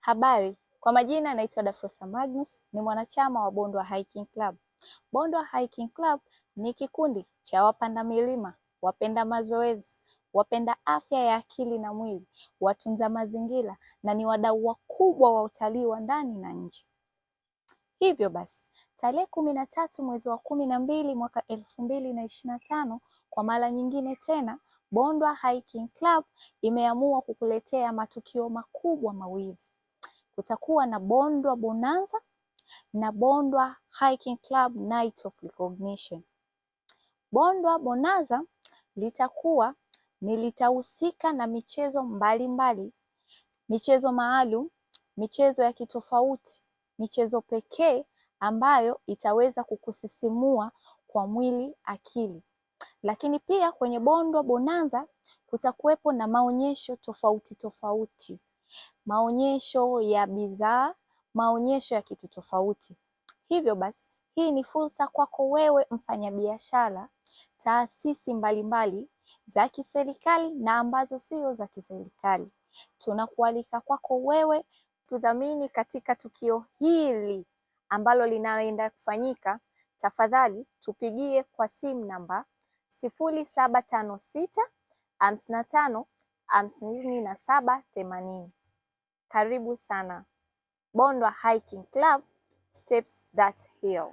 Habari, kwa majina naitwa Dafrosa Magnus, ni mwanachama wa Bondwa Hiking Club. Bondwa Hiking Club ni kikundi cha wapanda milima, wapenda mazoezi, wapenda afya ya akili na mwili, watunza mazingira na ni wadau wakubwa wa utalii wa ndani na nje. Hivyo basi, tarehe 13 mwezi wa 12 mwaka 2025, kwa mara nyingine tena, Bondwa Hiking Club imeamua kukuletea matukio makubwa mawili. Kutakuwa na Bondwa Bonanza na Bondwa Hiking Club Night of Recognition. Bondwa Bonanza litahusika na michezo mbalimbali, michezo maalum, michezo ya kitofauti, michezo pekee ambayo itaweza kukusisimua kwa mwili, akili. Lakini pia kwenye Bondwa Bonanza kutakuwepo na maonyesho tofauti tofauti. Maonyesho ya bidhaa, maonyesho ya kitu tofauti. Hivyo basi, hii ni fursa kwako wewe mfanyabiashara, taasisi mbalimbali za kiserikali na ambazo sio za kiserikali. Tunakualika kwako wewe tudhamini katika tukio hili ambalo linaenda kufanyika. Tafadhali tupigie kwa simu namba 0756 55 57 80. Karibu sana. Bondwa Hiking Club, steps that heal.